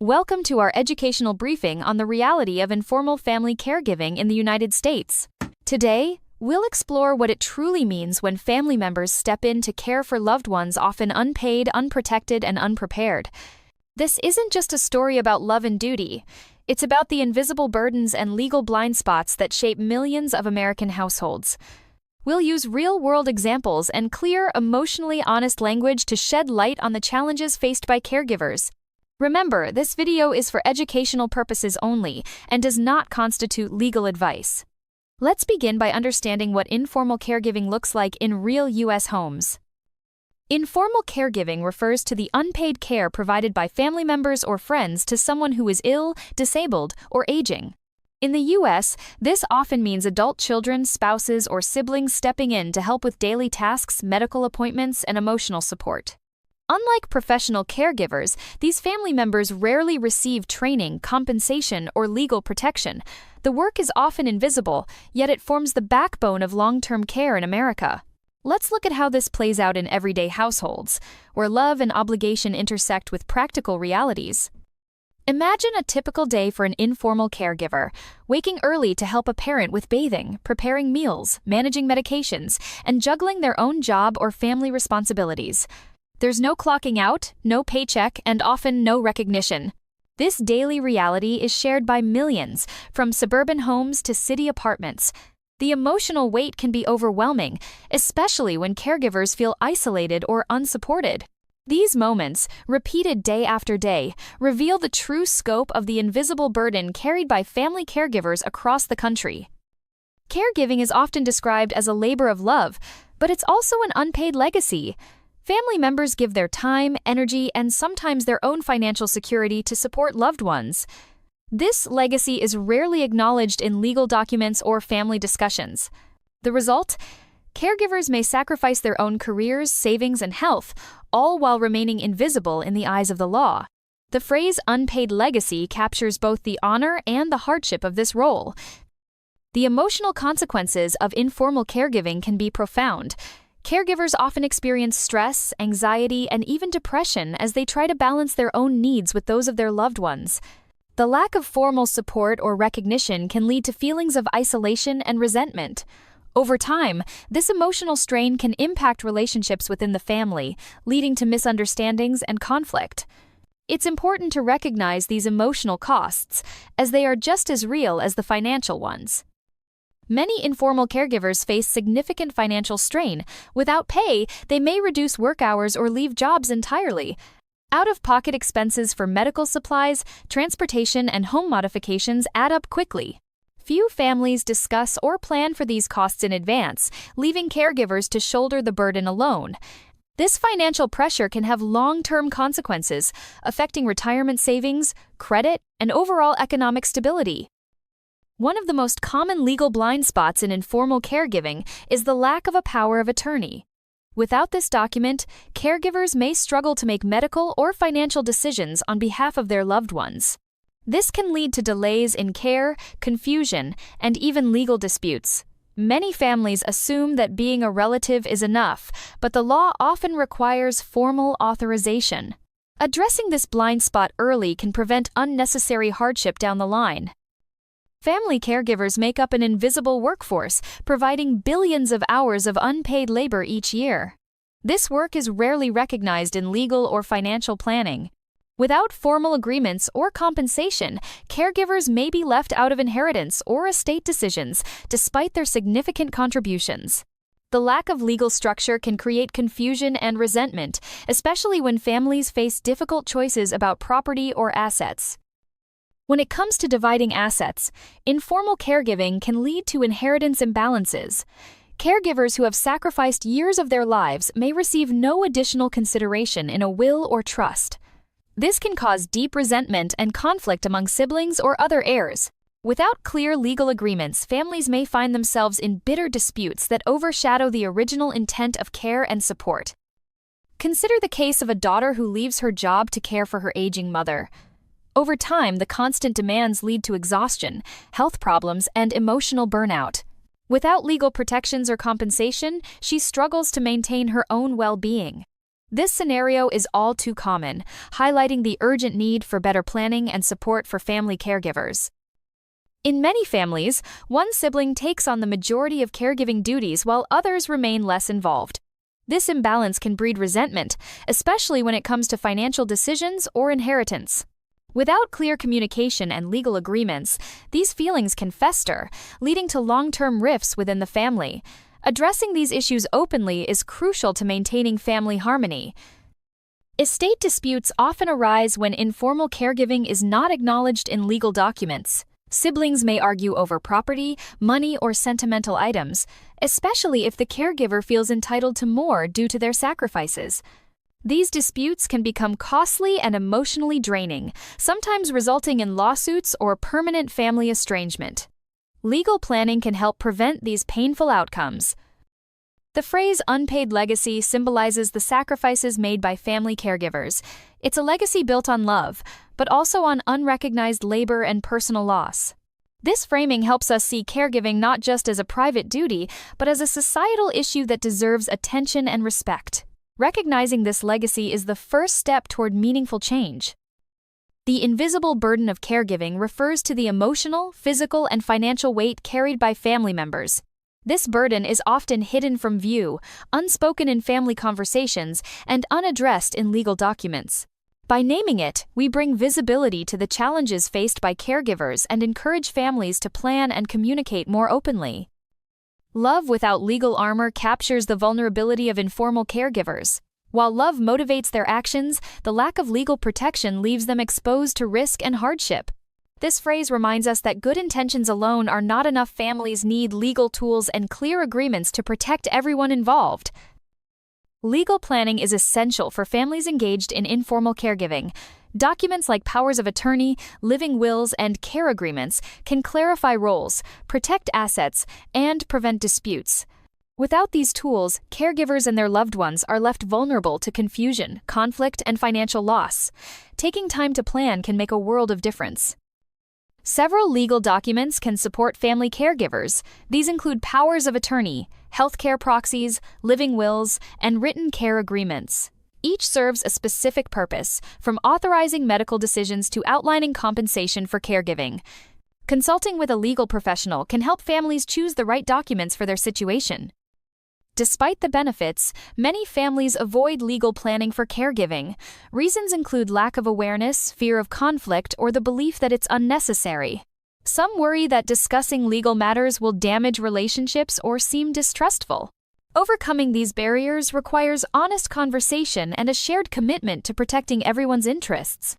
Welcome to our educational briefing on the reality of informal family caregiving in the United States. Today, we'll explore what it truly means when family members step in to care for loved ones often unpaid, unprotected, and unprepared. This isn't just a story about love and duty. It's about the invisible burdens and legal blind spots that shape millions of American households. We'll use real-world examples and clear, emotionally honest language to shed light on the challenges faced by caregivers. Remember, this video is for educational purposes only and does not constitute legal advice. Let's begin by understanding what informal caregiving looks like in real U.S. homes. Informal caregiving refers to the unpaid care provided by family members or friends to someone who is ill, disabled, or aging. In the U.S., this often means adult children, spouses, or siblings stepping in to help with daily tasks, medical appointments, and emotional support. Unlike professional caregivers, these family members rarely receive training, compensation, or legal protection. The work is often invisible, yet it forms the backbone of long-term care in America. Let's look at how this plays out in everyday households, where love and obligation intersect with practical realities. Imagine a typical day for an informal caregiver, waking early to help a parent with bathing, preparing meals, managing medications, and juggling their own job or family responsibilities. There's no clocking out, no paycheck, and often no recognition. This daily reality is shared by millions, from suburban homes to city apartments. The emotional weight can be overwhelming, especially when caregivers feel isolated or unsupported. These moments, repeated day after day, reveal the true scope of the invisible burden carried by family caregivers across the country. Caregiving is often described as a labor of love, but it's also an unpaid legacy. Family members give their time, energy, and sometimes their own financial security to support loved ones. This legacy is rarely acknowledged in legal documents or family discussions. The result? Caregivers may sacrifice their own careers, savings, and health, all while remaining invisible in the eyes of the law. The phrase unpaid legacy captures both the honor and the hardship of this role. The emotional consequences of informal caregiving can be profound. Caregivers often experience stress, anxiety, and even depression as they try to balance their own needs with those of their loved ones. The lack of formal support or recognition can lead to feelings of isolation and resentment. Over time, this emotional strain can impact relationships within the family, leading to misunderstandings and conflict. It's important to recognize these emotional costs, as they are just as real as the financial ones. Many informal caregivers face significant financial strain. Without pay, they may reduce work hours or leave jobs entirely. Out-of-pocket expenses for medical supplies, transportation, and home modifications add up quickly. Few families discuss or plan for these costs in advance, leaving caregivers to shoulder the burden alone. This financial pressure can have long-term consequences, affecting retirement savings, credit, and overall economic stability. One of the most common legal blind spots in informal caregiving is the lack of a power of attorney. Without this document, caregivers may struggle to make medical or financial decisions on behalf of their loved ones. This can lead to delays in care, confusion, and even legal disputes. Many families assume that being a relative is enough, but the law often requires formal authorization. Addressing this blind spot early can prevent unnecessary hardship down the line. Family caregivers make up an invisible workforce, providing billions of hours of unpaid labor each year. This work is rarely recognized in legal or financial planning. Without formal agreements or compensation, caregivers may be left out of inheritance or estate decisions, despite their significant contributions. The lack of legal structure can create confusion and resentment, especially when families face difficult choices about property or assets. When it comes to dividing assets, informal caregiving can lead to inheritance imbalances. Caregivers who have sacrificed years of their lives may receive no additional consideration in a will or trust. This can cause deep resentment and conflict among siblings or other heirs. Without clear legal agreements, families may find themselves in bitter disputes that overshadow the original intent of care and support. Consider the case of a daughter who leaves her job to care for her aging mother. Over time, the constant demands lead to exhaustion, health problems, and emotional burnout. Without legal protections or compensation, she struggles to maintain her own well-being. This scenario is all too common, highlighting the urgent need for better planning and support for family caregivers. In many families, one sibling takes on the majority of caregiving duties while others remain less involved. This imbalance can breed resentment, especially when it comes to financial decisions or inheritance. Without clear communication and legal agreements, these feelings can fester, leading to long-term rifts within the family. Addressing these issues openly is crucial to maintaining family harmony. Estate disputes often arise when informal caregiving is not acknowledged in legal documents. Siblings may argue over property, money, or sentimental items, especially if the caregiver feels entitled to more due to their sacrifices. These disputes can become costly and emotionally draining, sometimes resulting in lawsuits or permanent family estrangement. Legal planning can help prevent these painful outcomes. The phrase unpaid legacy symbolizes the sacrifices made by family caregivers. It's a legacy built on love, but also on unrecognized labor and personal loss. This framing helps us see caregiving not just as a private duty, but as a societal issue that deserves attention and respect. Recognizing this legacy is the first step toward meaningful change. The invisible burden of caregiving refers to the emotional, physical, and financial weight carried by family members. This burden is often hidden from view, unspoken in family conversations, and unaddressed in legal documents. By naming it, we bring visibility to the challenges faced by caregivers and encourage families to plan and communicate more openly. Love without legal armor captures the vulnerability of informal caregivers. While love motivates their actions, the lack of legal protection leaves them exposed to risk and hardship. This phrase reminds us that good intentions alone are not enough. Families need legal tools and clear agreements to protect everyone involved. Legal planning is essential for families engaged in informal caregiving. Documents like powers of attorney, living wills, and care agreements can clarify roles, protect assets, and prevent disputes. Without these tools, caregivers and their loved ones are left vulnerable to confusion, conflict, and financial loss. Taking time to plan can make a world of difference. Several legal documents can support family caregivers. These include powers of attorney, healthcare proxies, living wills, and written care agreements. Each serves a specific purpose, from authorizing medical decisions to outlining compensation for caregiving. Consulting with a legal professional can help families choose the right documents for their situation. Despite the benefits, many families avoid legal planning for caregiving. Reasons include lack of awareness, fear of conflict, or the belief that it's unnecessary. Some worry that discussing legal matters will damage relationships or seem distrustful. Overcoming these barriers requires honest conversation and a shared commitment to protecting everyone's interests.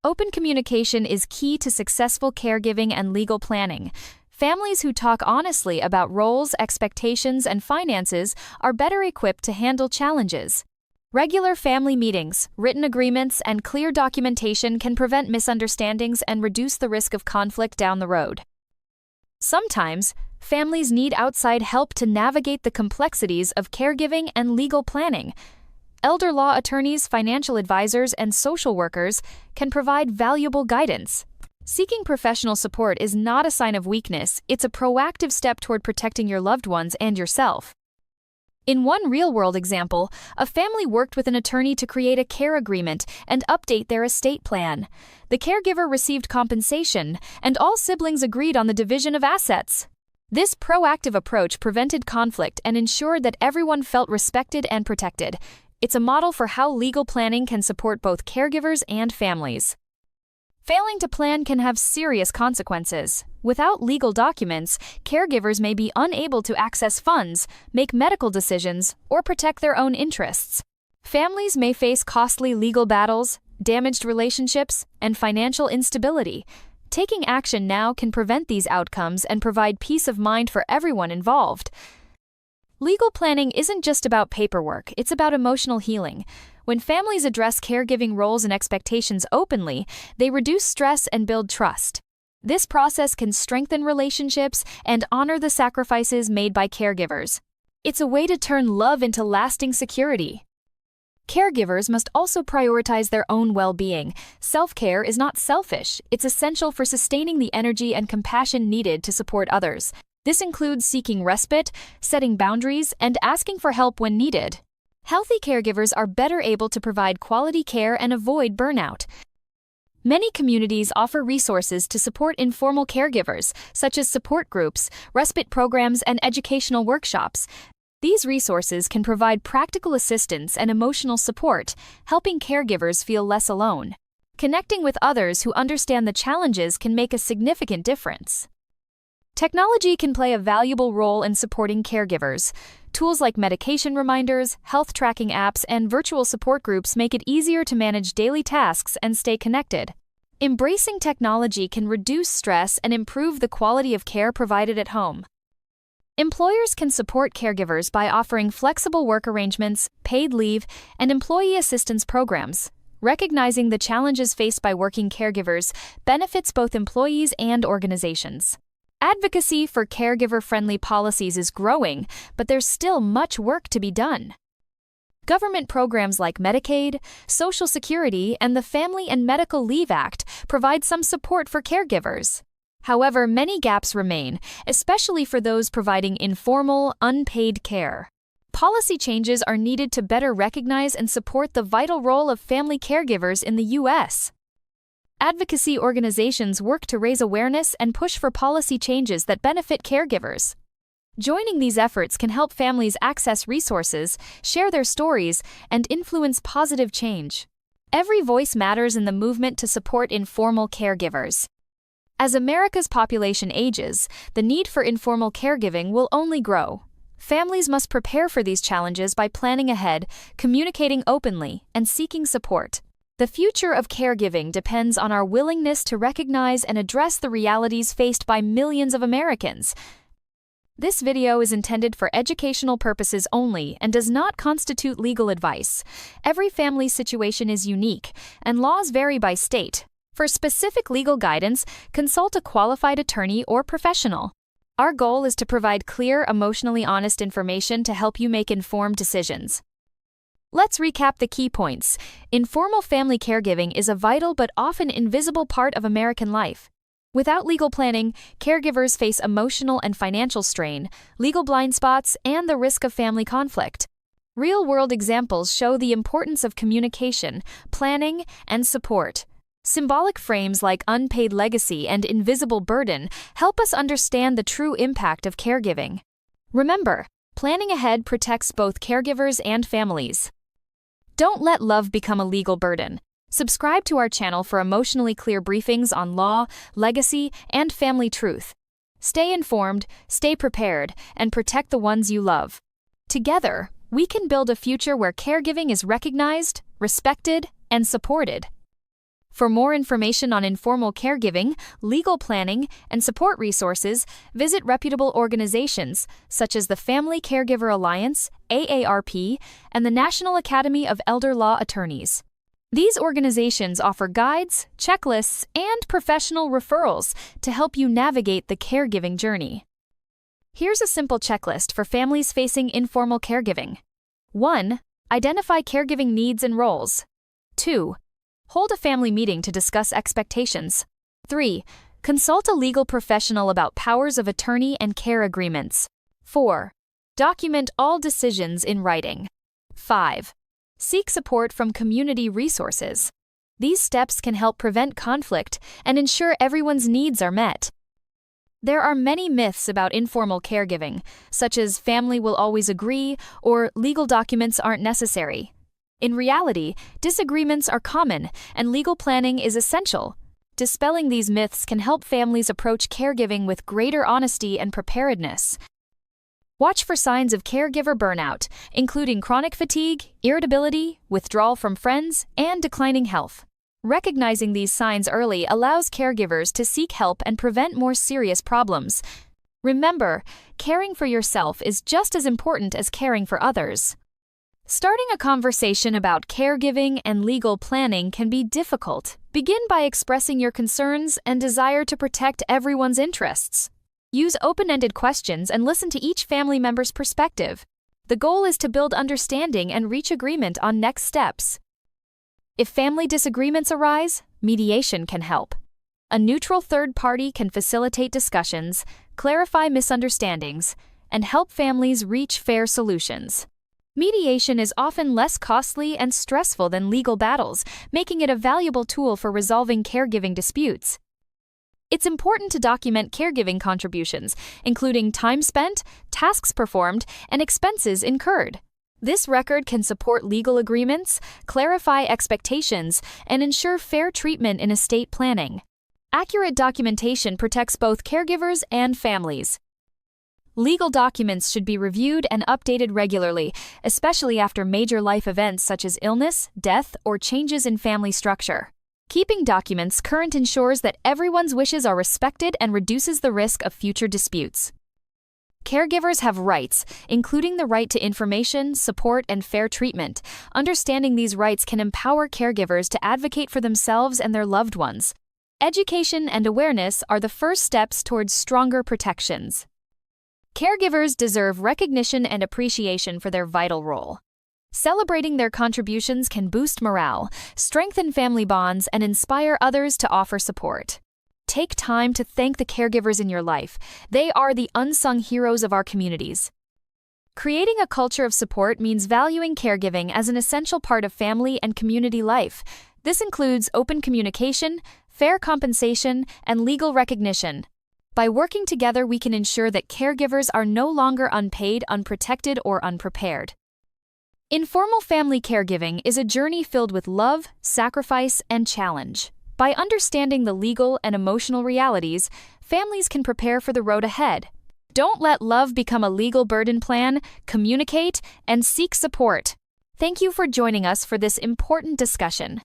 Open communication is key to successful caregiving and legal planning. Families who talk honestly about roles, expectations, and finances are better equipped to handle challenges. Regular family meetings, written agreements, and clear documentation can prevent misunderstandings and reduce the risk of conflict down the road. Sometimes, families need outside help to navigate the complexities of caregiving and legal planning. Elder law attorneys, financial advisors, and social workers can provide valuable guidance. Seeking professional support is not a sign of weakness, it's a proactive step toward protecting your loved ones and yourself. In one real-world example, a family worked with an attorney to create a care agreement and update their estate plan. The caregiver received compensation, and all siblings agreed on the division of assets. This proactive approach prevented conflict and ensured that everyone felt respected and protected. It's a model for how legal planning can support both caregivers and families. Failing to plan can have serious consequences. Without legal documents, caregivers may be unable to access funds, make medical decisions, or protect their own interests. Families may face costly legal battles, damaged relationships, and financial instability. Taking action now can prevent these outcomes and provide peace of mind for everyone involved. Legal planning isn't just about paperwork, it's about emotional healing. When families address caregiving roles and expectations openly, they reduce stress and build trust. This process can strengthen relationships and honor the sacrifices made by caregivers. It's a way to turn love into lasting security. Caregivers must also prioritize their own well-being. Self-care is not selfish, it's essential for sustaining the energy and compassion needed to support others. This includes seeking respite, setting boundaries, and asking for help when needed. Healthy caregivers are better able to provide quality care and avoid burnout. Many communities offer resources to support informal caregivers, such as support groups, respite programs, and educational workshops. These resources can provide practical assistance and emotional support, helping caregivers feel less alone. Connecting with others who understand the challenges can make a significant difference. Technology can play a valuable role in supporting caregivers. Tools like medication reminders, health tracking apps, and virtual support groups make it easier to manage daily tasks and stay connected. Embracing technology can reduce stress and improve the quality of care provided at home. Employers can support caregivers by offering flexible work arrangements, paid leave, and employee assistance programs. Recognizing the challenges faced by working caregivers benefits both employees and organizations. Advocacy for caregiver-friendly policies is growing, but there's still much work to be done. Government programs like Medicaid, Social Security, and the Family and Medical Leave Act provide some support for caregivers. However, many gaps remain, especially for those providing informal, unpaid care. Policy changes are needed to better recognize and support the vital role of family caregivers in the U.S. Advocacy organizations work to raise awareness and push for policy changes that benefit caregivers. Joining these efforts can help families access resources, share their stories, and influence positive change. Every voice matters in the movement to support informal caregivers. As America's population ages, the need for informal caregiving will only grow. Families must prepare for these challenges by planning ahead, communicating openly, and seeking support. The future of caregiving depends on our willingness to recognize and address the realities faced by millions of Americans. This video is intended for educational purposes only and does not constitute legal advice. Every family situation is unique, and laws vary by state. For specific legal guidance, consult a qualified attorney or professional. Our goal is to provide clear, emotionally honest information to help you make informed decisions. Let's recap the key points. Informal family caregiving is a vital but often invisible part of American life. Without legal planning, caregivers face emotional and financial strain, legal blind spots, and the risk of family conflict. Real-world examples show the importance of communication, planning, and support. Symbolic frames like unpaid legacy and invisible burden help us understand the true impact of caregiving. Remember, planning ahead protects both caregivers and families. Don't let love become a legal burden. Subscribe to our channel for emotionally clear briefings on law, legacy, and family truth. Stay informed, stay prepared, and protect the ones you love. Together, we can build a future where caregiving is recognized, respected, and supported. For more information on informal caregiving, legal planning, and support resources, visit reputable organizations such as the Family Caregiver Alliance, AARP, and the National Academy of Elder Law Attorneys. These organizations offer guides, checklists, and professional referrals to help you navigate the caregiving journey. Here's a simple checklist for families facing informal caregiving. 1. Identify caregiving needs and roles. 2. Hold a family meeting to discuss expectations. 3. Consult a legal professional about powers of attorney and care agreements. 4. Document all decisions in writing. 5. Seek support from community resources. These steps can help prevent conflict and ensure everyone's needs are met. There are many myths about informal caregiving, such as family will always agree or legal documents aren't necessary. In reality, disagreements are common, and legal planning is essential. Dispelling these myths can help families approach caregiving with greater honesty and preparedness. Watch for signs of caregiver burnout, including chronic fatigue, irritability, withdrawal from friends, and declining health. Recognizing these signs early allows caregivers to seek help and prevent more serious problems. Remember, caring for yourself is just as important as caring for others. Starting a conversation about caregiving and legal planning can be difficult. Begin by expressing your concerns and desire to protect everyone's interests. Use open-ended questions and listen to each family member's perspective. The goal is to build understanding and reach agreement on next steps. If family disagreements arise, mediation can help. A neutral third party can facilitate discussions, clarify misunderstandings, and help families reach fair solutions. Mediation is often less costly and stressful than legal battles, making it a valuable tool for resolving caregiving disputes. It's important to document caregiving contributions, including time spent, tasks performed, and expenses incurred. This record can support legal agreements, clarify expectations, and ensure fair treatment in estate planning. Accurate documentation protects both caregivers and families. Legal documents should be reviewed and updated regularly, especially after major life events such as illness, death, or changes in family structure. Keeping documents current ensures that everyone's wishes are respected and reduces the risk of future disputes. Caregivers have rights, including the right to information, support, and fair treatment. Understanding these rights can empower caregivers to advocate for themselves and their loved ones. Education and awareness are the first steps towards stronger protections. Caregivers deserve recognition and appreciation for their vital role. Celebrating their contributions can boost morale, strengthen family bonds, and inspire others to offer support. Take time to thank the caregivers in your life. They are the unsung heroes of our communities. Creating a culture of support means valuing caregiving as an essential part of family and community life. This includes open communication, fair compensation, and legal recognition. By working together, we can ensure that caregivers are no longer unpaid, unprotected, or unprepared. Informal family caregiving is a journey filled with love, sacrifice, and challenge. By understanding the legal and emotional realities, families can prepare for the road ahead. Don't let love become a legal burden. Plan, communicate, and seek support. Thank you for joining us for this important discussion.